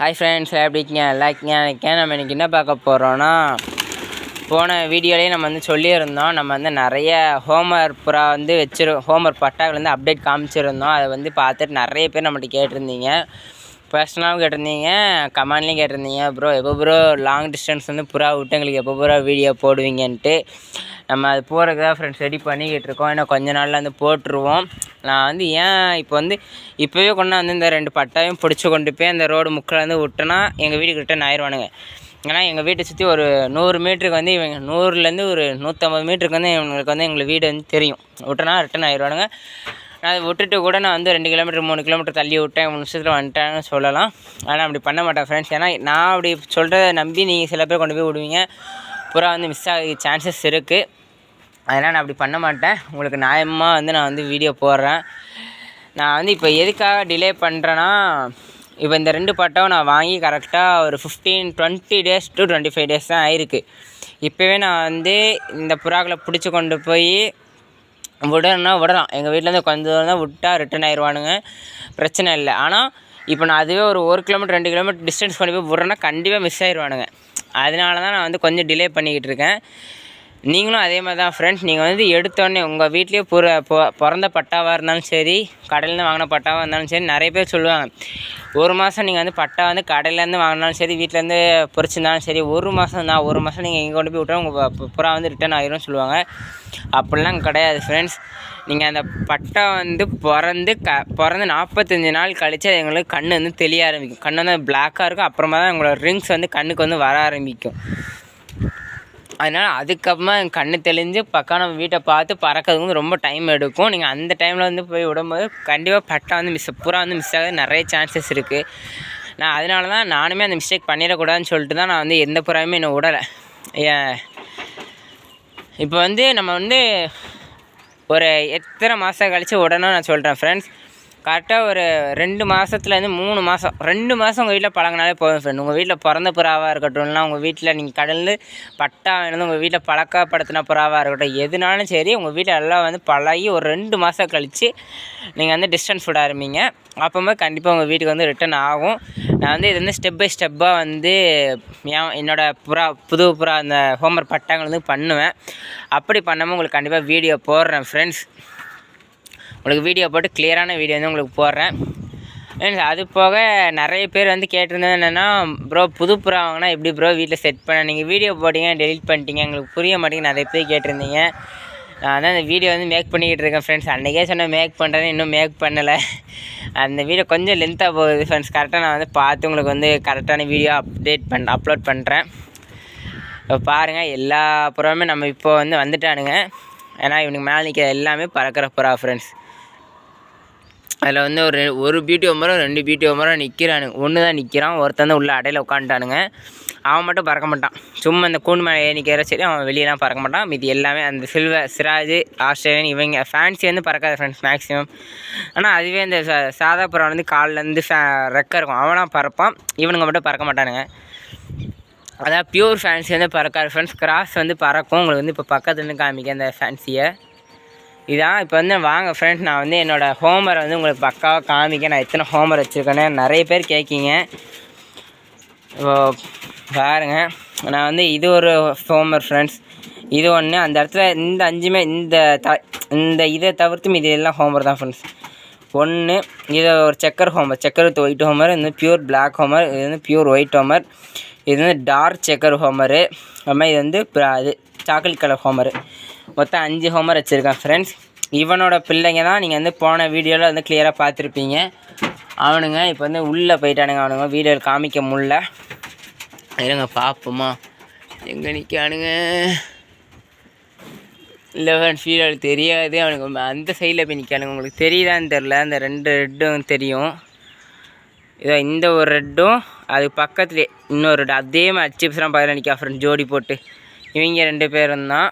Hi friends, எப்படி இருக்கீங்க? நல்லா இருக்கீங்க. நம்ம இன்றைக்கி என்ன பார்க்க போகிறோன்னா, போன வீடியோலேயே நம்ம சொல்லியிருந்தோம். நம்ம நிறைய ஹோம்ஒர்க் புறா ஹோம்ஒர்க் பட்டாக்கள் அப்டேட் காமிச்சிருந்தோம். அதை பார்த்துட்டு நிறைய பேர் நம்மகிட்ட கேட்டிருந்தீங்க. பர்சனலாகவும் கேட்டிருந்தீங்க, கமெண்ட்லேயும் கேட்டிருந்தீங்க. எப்போ லாங் டிஸ்டன்ஸ் புறா விட்டு எங்களுக்கு எப்போ வீடியோ போடுவீங்கன்ட்டு. நம்ம அது போகிறதுக்கு தான் ஃப்ரெண்ட்ஸ் ரெடி பண்ணிக்கிட்டு இருக்கோம். இன்னும் கொஞ்ச நாளில் போட்டுருவோம். நான் ஏன் இப்போவே கொண்டு இந்த 2 பட்டாவையும் பிடிச்சி கொண்டு போய் அந்த ரோடு முக்கில் விட்டோன்னா எங்கள் வீட்டுக்கு ரிட்டன் ஆயிடுவானுங்க. ஏன்னா எங்கள் வீட்டை சுற்றி ஒரு 100 மீட்டருக்கு இவங்க 100லேருந்து ஒரு 150 மீட்டருக்கு இவங்களுக்கு எங்களுக்கு வீடு தெரியும். விட்டோன்னா ரிட்டன் ஆயிடுவானுங்க. நான் அதை விட்டுட்டு கூட நான் 2 கிலோமீட்டர் 3 கிலோமீட்டர் தள்ளி விட்டேன், 3 நிமிஷத்தில் வந்துட்டேன்னு சொல்லலாம். ஆனால் அப்படி பண்ண மாட்டேன் ஃப்ரெண்ட்ஸ். ஏன்னா நான் அப்படி சொல்கிறத நம்பி நீங்கள் சில பேர் கொண்டு போய் விடுவீங்க. புறா மிஸ் ஆக சான்சஸ் இருக்குது. அதனால் நான் அப்படி பண்ண மாட்டேன். உங்களுக்கு நியாயமாக நான் வீடியோ போடுறேன். நான் இப்போ எதுக்காக டிலே பண்ணுறேன்னா, இப்போ இந்த 2 பட்டாவும் நான் வாங்கி கரெக்டாக ஒரு 20 days to 25 days தான் ஆயிருக்கு. இப்போவே நான் இந்த புறாக்களை பிடிச்சி கொண்டு போய் விடலாம். எங்கள் வீட்டிலேருந்து கொஞ்சம் தூரம் தான் விட்டால் ரிட்டன் ஆயிடுவானுங்க, பிரச்சனை இல்லை. ஆனால் இப்போ நான் அதுவே ஒரு 1 கிலோமீட்டர் 2 கிலோமீட்டர் டிஸ்டன்ஸ் கொண்டு போய் விட்றேன்னா கண்டிப்பாக மிஸ் ஆயிடுவானுங்க. அதனால தான் நான் கொஞ்சம் டிலே பண்ணிக்கிட்டு இருக்கேன். நீங்களும் அதே மாதிரி தான் ஃப்ரெண்ட்ஸ். நீங்கள் எடுத்தோடனே உங்கள் வீட்லேயே பிறந்த பட்டாவாக இருந்தாலும் சரி, கடையிலேருந்து வாங்கின பட்டாவாக இருந்தாலும் சரி, நிறைய பேர் சொல்லுவாங்க, 1 மாதம் நீங்கள் பட்டா கடையிலேருந்து வாங்கினாலும் சரி, வீட்டிலேருந்து பொறிச்சிருந்தாலும் சரி, 1 மாதம் தான், 1 மாதம் நீங்கள் எங்கே கொண்டு போய் விட்டாலும் உங்கள் புறா ரிட்டன் ஆகிரும் சொல்லுவாங்க. அப்படிலாம் கிடையாது ஃப்ரெண்ட்ஸ். நீங்கள் அந்த பட்டா பிறந்து 45 நாள் கழித்து அது எங்களுக்கு கண் தெளிய ஆரம்பிக்கும். கண் பிளாக்காக இருக்கும். அப்புறமா தான் உங்களோட ரிங்ஸ் கண்ணுக்கு வர ஆரம்பிக்கும். அதனால் அதுக்கப்புறமா கண் தெளிஞ்சு பக்கம் நம்ம வீட்டை பார்த்து பறக்கிறதுக்கு ரொம்ப டைம் எடுக்கும். நீங்கள் அந்த டைமில் போய் விடும்போது கண்டிப்பாக பட்டா புறா மிஸ் ஆகுது நிறைய சான்சஸ் இருக்குது. நான் அதனால தான் நானுமே அந்த மிஸ்டேக் பண்ணிடக்கூடாதுன்னு சொல்லிட்டு தான் நான் எந்த புறாவுமே இன்னும் விடலை. இப்போ நம்ம ஒரு எத்தனை மாதம் கழித்து விடணும்னு நான் சொல்கிறேன் ஃப்ரெண்ட்ஸ். கரெக்டாக ஒரு 2 மாதத்துலேருந்து 3 மாதம் 2 மாதம் உங்கள் வீட்டில் பழகினாலே போதும் ஃப்ரெண்ட். உங்கள் வீட்டில் பிறந்த புறாவாக இருக்கட்டும், இல்லைனா உங்கள் வீட்டில் நீங்கள் கடலில் பட்டா வேணும், உங்கள் வீட்டில் பழக்கப்படுத்தின புறாவாக இருக்கட்டும், எதுனாலும் சரி உங்கள் வீட்டில் எல்லாம் பழகி ஒரு 2 மாதம் கழித்து நீங்கள் டிஸ்டன்ஸ் விட ஆரம்பிங்க. அப்போது கண்டிப்பாக உங்கள் வீட்டுக்கு ரிட்டன் ஆகும். நான் இது ஸ்டெப் பை ஸ்டெப்பாக என்னோடய புது புறா அந்த ஹோம்ஒர்க் பட்டாங்கள் பண்ணுவேன். அப்படி பண்ணாமல் உங்களுக்கு கண்டிப்பாக வீடியோ போடுறேன் ஃப்ரெண்ட்ஸ். உங்களுக்கு வீடியோ போட்டு கிளியரான வீடியோ உங்களுக்கு போடுறேன். அது போக நிறைய பேர் கேட்டிருந்தது என்னென்னா, புது புறா வாங்கினா எப்படி வீட்டில் செட் பண்ண, நீங்கள் வீடியோ போட்டிங்க டெலிட் பண்ணிட்டீங்க, எங்களுக்கு புரிய மாட்டேங்க நிறைய பேர் கேட்டிருந்தீங்க. நான் தான் இந்த வீடியோ மேக் பண்ணிக்கிட்டு இருக்கேன் ஃப்ரெண்ட்ஸ். அன்றைக்கே சொன்னேன் மேக் பண்ணுறேன்னு, இன்னும் மேக் பண்ணலை. அந்த வீடியோ கொஞ்சம் லென்த்தாக போகுது ஃப்ரெண்ட்ஸ். கரெக்டாக நான் பார்த்து உங்களுக்கு கரெக்டான வீடியோ அப்லோட் பண்ணுறேன். இப்போ பாருங்கள், எல்லா புறாவுமே நம்ம இப்போ வந்துட்டானுங்க. ஏன்னா இவனுக்கு மேலே நிற்கிற எல்லாமே பறக்கிற புறா ஃப்ரெண்ட்ஸ். அதில் ஒரு பியூட்டி ஒம்பரம் 2 பியூட்டி ஒம்பரம் நிற்கிறானுங்க. ஒன்று தான் நிற்கிறான், ஒருத்தன் உள்ள அடையில் உட்காந்துட்டானுங்க. அவன் மட்டும் பறக்க மாட்டான். சும்மா அந்த கூண்டு மேலே நிற்கிற சரி, அவன் வெளியெலாம் பறக்க மாட்டான். மீதி எல்லாமே அந்த சில்வர், சிராஜ், ஆஸ்திரேலியன் இவங்க ஃபேன்சி பறக்காது ஃப்ரெண்ட்ஸ் மேக்ஸிமம். ஆனால் அதுவே இந்த சாதா புறா காலிலேருந்து ரெக்க இருக்கும், அவனாம் பறப்பான். இவனுங்க மட்டும் பறக்க மாட்டானுங்க. அதான் பியூர் ஃபேன்சி பறக்காது ஃப்ரெண்ட்ஸ். கிராஸ் பறக்கும். உங்களுக்கு இப்போ பக்கத்துலேருந்து காமிக்க அந்த ஃபேன்சியை. இதான் இப்போ வாங்க ஃப்ரெண்ட்ஸ், நான் என்னோடய ஹோம்ஒர்க் உங்களுக்கு பக்காவாக காமிக்க. நான் எத்தனை ஹோம்ஒர்க் வச்சுருக்கேன்னு நிறைய பேர் கேட்கிங்க. இப்போ பாருங்கள், நான் இது ஒரு ஹோம்ஒர்க் ஃப்ரெண்ட்ஸ். இது ஒன்று, அந்த இடத்துல இந்த 5மே இந்த இதை தவிர்த்து இது எல்லாம் ஹோம்ஒர்க் தான் ஃப்ரெண்ட்ஸ். ஒன்று, இது ஒரு checker homework, checker with white homework. இது பியூர் பிளாக் ஹோம்ஒர்க். இது பியூர் ஒயிட் ஹோம்ஒர்க். இது டார்க் செக்கர் ஹோம்ஒர்க். அப்புறமா இது அது சாக்லேட் கலர் ஹோம்ஒர்க். மொத்தம் 5 ஹோம்ஒர்க் வச்சுருக்கேன் ஃப்ரெண்ட்ஸ். இவனோட பிள்ளைங்க தான் நீங்கள் போன வீடியோவில் கிளியராக பார்த்துருப்பீங்க. அவனுங்க இப்போ உள்ளே போயிட்டானுங்க. அவனுங்க வீடியோவில் காமிக்க முடில. இருங்க பார்ப்போமா, எங்கே நிற்கானுங்க? இல்லை ஃப்ரெண்ட்ஸ், வீடியோவில் தெரியாது. அவனுக்கு அந்த சைடில் போய் நிற்கானுங்க. உங்களுக்கு தெரியுதான்னு தெரில. அந்த 2 ரெட்டும் தெரியும். இதோ இந்த ஒரு ரெட்டும் அது பக்கத்துலேயே இன்னொரு ரெட், அதே மாதிரி சிப்ஸ்லாம் பதில் நிற்கா ஃப்ரெண்ட்ஸ், ஜோடி போட்டு. இவங்க 2 பேரும் தான்.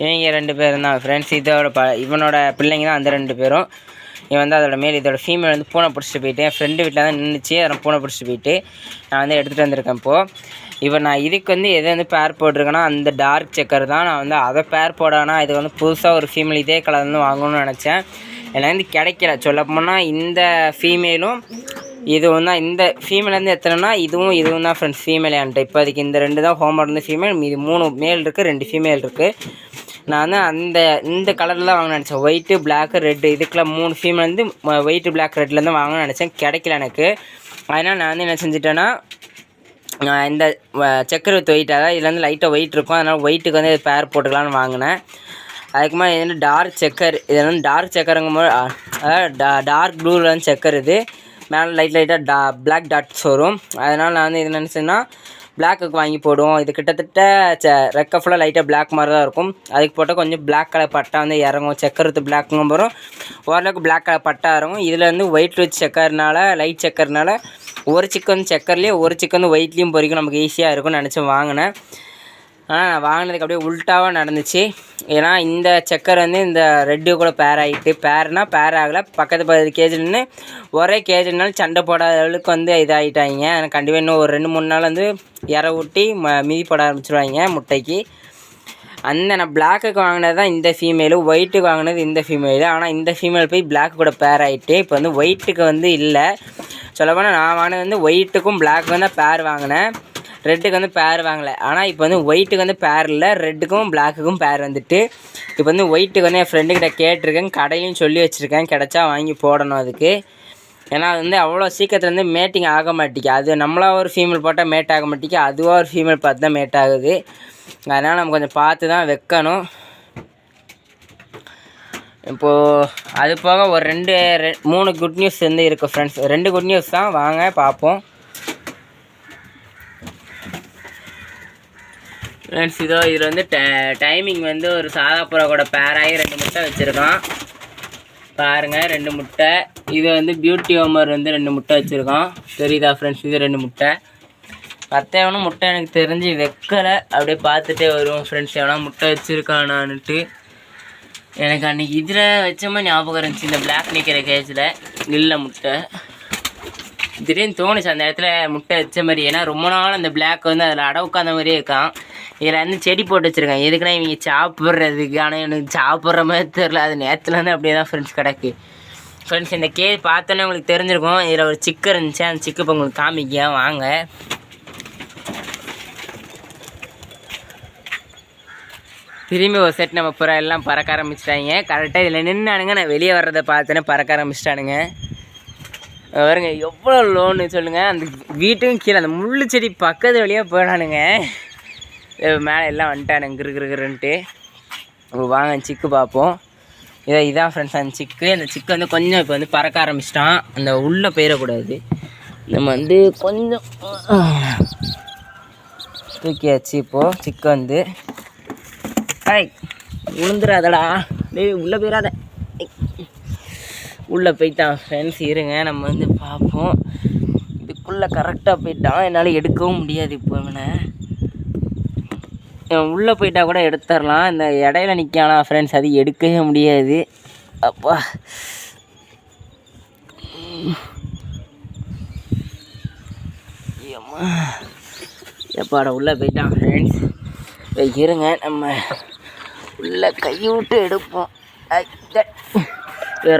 இவங்க 2 பேரும் தான் ஃப்ரெண்ட்ஸ். இவனோட பிள்ளைங்க தான் அந்த 2 பேரும். இவன் அதோட மேல் இதோட ஃபீமேல் பூனை பிடிச்சிட்டு போயிட்டு என் ஃப்ரெண்டு வீட்டில் தான் நின்றுச்சு. அதெல்லாம் பூனை பிடிச்சிட்டு போயிட்டு நான் எடுத்துகிட்டு வந்திருக்கேன். இப்போது நான் இதுக்கு எது பேர் போட்டிருக்கேன்னா அந்த டார்க் செக்கர் தான். நான் அதை பேர் போடானா இது புதுசாக ஒரு ஃபீமேல் இதே கலர் வாங்கணும்னு நினச்சேன். எனக்கு வந்து கிடைக்கல. சொல்லப்போனால் இந்த ஃபீமேலும் இதுவும் தான். இந்த ஃபீமேல் வந்து எத்தனைனா இதுவும் தான் ஃப்ரெண்ட்ஸ் ஃபீமேல் என்கிட்ட. இப்போ அதுக்கு இந்த 2 தான் ஹோமர் வந்து ஃபீமேல், மீது 3 மேல் இருக்குது, 2 ஃபீமேல் இருக்குது. நான் வந்து இந்த கலரில் தான் வாங்க நினச்சேன், ஒயிட்டு பிளாக்கு ரெட்டு. இதுக்குள்ள 3 ஃபீமேல் வந்து ஒயிட்டு பிளாக் ரெட்லேருந்து வாங்கணும்னு நினச்சேன், கிடைக்கல எனக்கு. அதனால் நான் வந்து என்ன செஞ்சுட்டேன்னா இந்த செக்கர் வித் ஒயிட், அதாவது இதில் வந்து லைட்டாக ஒயிட் இருக்கும், அதனால் ஒயிட்டுக்கு வந்து பேர் போட்டுக்கலான்னு வாங்கினேன். அதுக்கு மேலே இது வந்து டார்க் செக்கர். இது வந்து டார்க் செக்கருங்கும்போது அதாவது டார்க் ப்ளூவில் வந்து செக்கர். இது மேலே லைட்டாக பிளாக் டாட்ஸ் வரும். அதனால் நான் வந்து இது நினச்சேன்னா பிளாக்குக்கு வாங்கி போடுவோம். இது கிட்டத்தட்ட ரெக்க ஃபுல்லாக லைட்டாக பிளாக் மாதிரி தான் இருக்கும். அதுக்கு போட்டால் கொஞ்சம் பிளாக் கலர் பட்டா வந்து இறங்கும். செக்கர் வித் பிளாக்குங்கும் போதும் ஓரளவுக்கு பிளாக் கலர் பட்டா இறங்கும். இதில் வந்து ஒயிட் வித் செக்கர்னால, லைட் செக்கர்னால ஒரு சிக்கு வந்து செக்கர்லேயே ஒரு சிக்கு வந்து ஒயிட்லேயும் பொறிக்கும், நமக்கு ஈஸியாக இருக்கும்னு நினச்சி வாங்கினேன். ஆனால் நான் வாங்கினதுக்கு அப்படியே உல்ட்டாவாக நடந்துச்சு. ஏன்னா இந்த செக்கர் வந்து இந்த ரெட்டு கூட பேர் ஆகிட்டு, பேர் ஆகலை. பக்கத்து கேஜில்னு ஒரே கேஜினாலும் சண்டை போடாத அளவுக்கு வந்து இதாகிட்டாங்க. எனக்கு கண்டிப்பாக இன்னும் ஒரு 2-3 நாள் வந்து இற ஊட்டி மீதி போட ஆரம்பிச்சிருவாங்க முட்டைக்கு. நான் பிளாக்குக்கு வாங்கினது தான் இந்த ஃபீமேலு, ஒயிட்டுக்கு வாங்கினது இந்த ஃபீமேலு. ஆனால் இந்த ஃபீமேல் போய் பிளாக் கூட பேர் ஆகிட்டு, இப்போ வந்து ஒயிட்டுக்கு வந்து இல்லை. சொல்லப்போனால் நான் வாங்கினது வந்து ஒயிட்டுக்கும் பிளாக்கு தான் பேர் வாங்கினேன், ரெட்டுக்கு வந்து பேர் வாங்கலை. ஆனால் இப்போ வந்து ஒயிட்டுக்கு வந்து பேர் இல்லை, ரெட்டுக்கும் பிளாக்குக்கும் பேர் வந்துட்டு. இப்போ வந்து ஒயிட்டுக்கு வந்து என் ஃப்ரெண்டுக்கிட்ட கேட்டிருக்கேன், கடையிலையும் சொல்லி வச்சுருக்கேன், கிடச்சா வாங்கி போடணும் அதுக்கு. ஏன்னா அது வந்து அவ்வளோ சீக்கிரத்தில் வந்து மேட்டிங் ஆக மாட்டேங்கி. அது நம்மளாக ஒரு ஃபீமேல் போட்டால் மேட் ஆக மாட்டேங்கி, அதுவாக ஒரு ஃபீமேல் பார்த்து தான் மேட் ஆகுது. அதனால் நம்ம கொஞ்சம் பார்த்து தான் வைக்கணும். இப்போது அது போக ஒரு 3 குட் நியூஸ் வந்து இருக்குது ஃப்ரெண்ட்ஸ். 2 குட் நியூஸ் தான், வாங்க பார்ப்போம் ஃப்ரெண்ட்ஸ். இதோ இதில் வந்து டைமிங் வந்து ஒரு சாதா புறா கூட பேராகி 2 முட்டை வச்சுருக்கான் பாருங்கள், 2 முட்டை. இது வந்து பியூட்டி ஹோமர் வந்து 2 முட்டை வச்சுருக்கான், தெரியுதா ஃப்ரெண்ட்ஸ்? இது 2 முட்டை. எவனும் முட்டை எனக்கு தெரிஞ்சு வைக்கலை, அப்படியே பார்த்துட்டே வருவோம் ஃப்ரெண்ட்ஸ், எவனா முட்டை வச்சுருக்கானான்ட்டு. எனக்கு அன்றைக்கி இதில் வச்ச மாதிரி ஞாபகம் இருந்துச்சு, இந்த பிளாக் நிற்கிற கேஜில் இல்லை முட்டை. திடீர்னு தோணுச்சு அந்த இடத்துல முட்டை வச்ச மாதிரி. ஏன்னா ரொம்ப நாள் அந்த பிளாக் வந்து அதில் அட உட்காந்த மாதிரியே இருக்கான். இதில் வந்து செடி போட்டு வச்சுருக்கேன், எதுக்குன்னா இவங்க சாப்பிட்றதுக்கு. ஆனால் எனக்கு சாப்பிட்ற மாதிரி தெரில, அது நேரத்துலேருந்து அப்படியே தான் ஃப்ரெண்ட்ஸ் கிடக்கு. ஃப்ரெண்ட்ஸ் இந்த கேஜ் பார்த்தோன்னே உங்களுக்கு தெரிஞ்சிருக்கும், இதில் ஒரு சிக்கு இருந்துச்சு, அந்த சிக்கு இப்போ உங்களுக்கு காமிக்க வாங்க. திரும்பி ஒரு செட் நம்ம புறா எல்லாம் பறக்க ஆரம்பிச்சிட்டாங்க. கரெக்டாக இதில் நின்னானுங்க, நான் வெளியே வர்றதை பார்த்தோன்னே பறக்க ஆரம்பிச்சிட்டானுங்க. பாருங்க எவ்வளோ லோன்னு சொல்லுங்கள். அந்த வீட்டுக்கும் கீழே அந்த முள்ளு செடி பக்கத்து வழியாக போயிடானுங்க, மேலே எல்லாம் வந்துட்டானுங்க கிருன்ட்டு. வாங்க சிக்கு பார்ப்போம். இதான் ஃப்ரெண்ட்ஸ் அந்த சிக்கு. அந்த சிக்கு வந்து கொஞ்சம் இப்போ வந்து பறக்க ஆரம்பிச்சிட்டான், அந்த உள்ளே போயிடக்கூடாது. நம்ம வந்து கொஞ்சம் தூக்கியாச்சு. இப்போது சிக்கு வந்து விழுந்துடாதடா, உள்ளே போயிடாத. உள்ளே போயிட்டான் ஃப்ரெண்ட்ஸ். இருங்க நம்ம வந்து பார்ப்போம். இதுக்குள்ளே கரெக்டாக போயிட்டான், என்னால் எடுக்கவும் முடியாது. இப்போ உள்ளே போயிட்டா கூட எடுத்துடலாம், இந்த இடையில நிற்கானா ஃப்ரெண்ட்ஸ், அது எடுக்கவே முடியாது. அப்பா எப்பாடா உள்ளே போயிட்டான் ஃப்ரெண்ட்ஸ். இருங்க நம்ம உள்ளே கை விட்டு எடுப்போம்.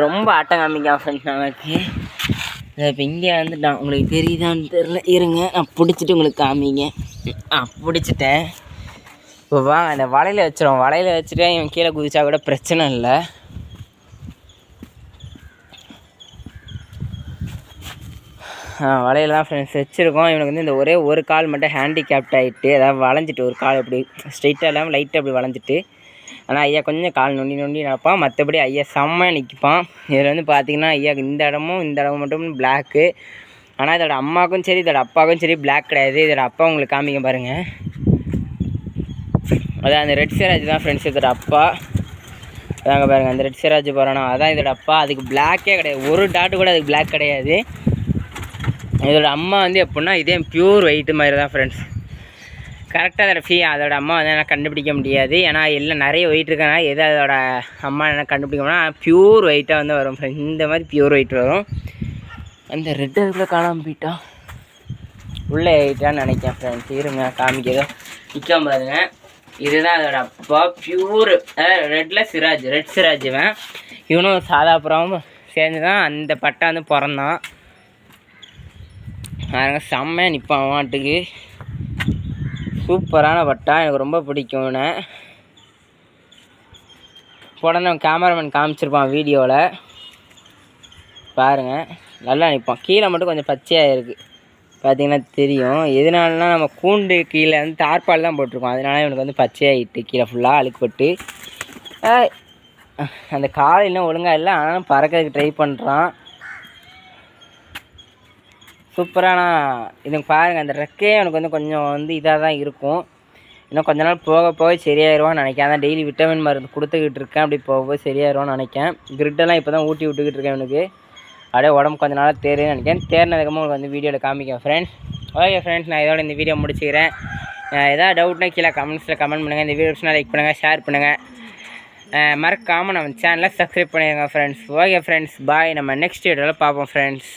ரொம்ப ஆட்டம் காமிக்கான் ஃப்ரெண்ட்ஸ் நமக்கு. இப்போ இங்கே வந்துட்டான், உங்களுக்கு தெரியுதான்னு தெரில. இருங்க நான் பிடிச்சிட்டு உங்களுக்கு காமிங்க. பிடிச்சிட்டேன். இப்போ வாங்க அந்த வலையில் வச்சிடும். வலையில் வச்சுட்டு இவன் கீழே குதிச்சா கூட பிரச்சனை இல்லை. வலையில் தான் ஃப்ரெண்ட்ஸ் வச்சுருக்கோம். இவனுக்கு வந்து இந்த ஒரே ஒரு கால் மட்டும் ஹேண்டிகேப்ட் ஆகிட்டு, அதாவது வளைஞ்சிட்டு, ஒரு கால் அப்படி ஸ்ட்ரைட்டாக இல்லாமல் லைட்டாக அப்படி வளைஞ்சிட்டு. ஆனால் ஐயா கொஞ்சம் கால் நொண்டி நடப்பான், மற்றபடி ஐயா செம்மையாக நிற்பான். இதில் வந்து பார்த்திங்கன்னா ஐயா இந்த இடமும் மட்டும் பிளாக்கு. ஆனால் இதோட அம்மாவுக்கும் சரி இதோட அப்பாவுக்கும் சரி பிளாக் கிடையாது. இதோட அப்பா உங்களுக்கு காமிக்க பாருங்கள், அதான் அந்த ரெட் சிராஜ் தான் ஃப்ரெண்ட்ஸ் இதோட அப்பா. அதாங்க பாருங்கள், அந்த ரெட் சிராஜ் போகிறானா அதான் இதோட அப்பா. அதுக்கு பிளாக்கே கிடையாது, ஒரு டாட்டு கூட அதுக்கு பிளாக் கிடையாது. இதோட அம்மா வந்து எப்படின்னா இதே பியூர் ஒயிட்டு மாதிரி தான் ஃப்ரெண்ட்ஸ். கரெக்டாக அதோட அம்மா வந்து என்ன கண்டுபிடிக்க முடியாது, ஏன்னா எல்லாம் நிறைய ஒயிட் இருக்கனா எது அதோட அம்மா என்ன கண்டுபிடிக்கணும்னா பியூர் ஒயிட்டாக வந்து வரும் ஃப்ரெண்ட்ஸ். இந்த மாதிரி பியூர் ஒயிட் வரும். அந்த ரெட் அதுக்குள்ளே காணாமல் போயிட்டான், உள்ளே ஒயிட்டான்னு நினைக்கிறேன் ஃப்ரெண்ட்ஸ். இருங்க காமிக்கதோ நிற்காம பாருங்க. இதுதான் அதோட அப்பா, பியூர் ரெட்டில் சிராஜ், ரெட் சிராஜுவேன். இவனும் சாதா புறாவும் சேர்ந்து தான் அந்த பட்டை வந்து பிறந்தான். பாருங்க செம்மையாக நிற்பான் மாட்டுக்கு. சூப்பரான பட்டா, எனக்கு ரொம்ப பிடிக்கும். இவனை உடனே கேமராமேன் காமிச்சிருப்பான் வீடியோவில். பாருங்கள் நல்லா நிற்பான். கீழே மட்டும் கொஞ்சம் பச்சையாக இருக்குது பார்த்திங்கன்னா தெரியும். எதனாலனா நம்ம கூண்டு கீழே வந்து தார்பால் தான் போட்டிருக்கோம், அதனால இவனுக்கு வந்து பச்சையாகிட்டு கீழே ஃபுல்லாக அழுக்குப்பட்டு. அந்த கால் இன்னும் ஒழுங்காக இல்லை, ஆனாலும் பறக்கிறதுக்கு ட்ரை பண்ணுறான். சூப்பரான இதுக்கு பாருங்கள். அந்த ரெக்கையே எனக்கு வந்து கொஞ்சம் வந்து இதாக தான் இருக்கும். இன்னும் கொஞ்ச நாள் போக போக சரியாயிருவான்னு நினைக்கிறேன். அதான் டெய்லி விட்டமின் மருந்து கொடுத்துக்கிட்டு இருக்கேன். அப்படி போக போக சரியாயிருவான்னு நினைக்கிறேன். கிரிட்டெல்லாம் இப்போ தான் ஊட்டி விட்டுக்கிட்டு இருக்கேன் இவனுக்கு. அப்படியே உடம்பு கொஞ்ச நாளாக தேருன்னு நினைக்கிறேன். தேர்னதுக்கப்புறம் உங்களுக்கு வந்து வீடியோவில் காமிக்கேன் ஃப்ரெண்ட்ஸ். ஓகே ஃப்ரெண்ட்ஸ், நான் இதோட இந்த வீடியோ முடிச்சுக்கிறேன். ஏதாவது டவுட்னா கீழே கமெண்ட்ஸில் கமெண்ட் பண்ணுங்கள். இந்த வீடியோஸ்னால் லைக் பண்ணுங்கள், ஷேர் பண்ணுங்கள். மறக்காமல் நம்ம சேனலை சப்ஸ்கிரைப் பண்ணிடுங்க ஃப்ரெண்ட்ஸ். ஓகே ஃப்ரெண்ட்ஸ், பாய். நம்ம நெக்ஸ்ட் வீடியோவில் பார்ப்போம் ஃப்ரெண்ட்ஸ்.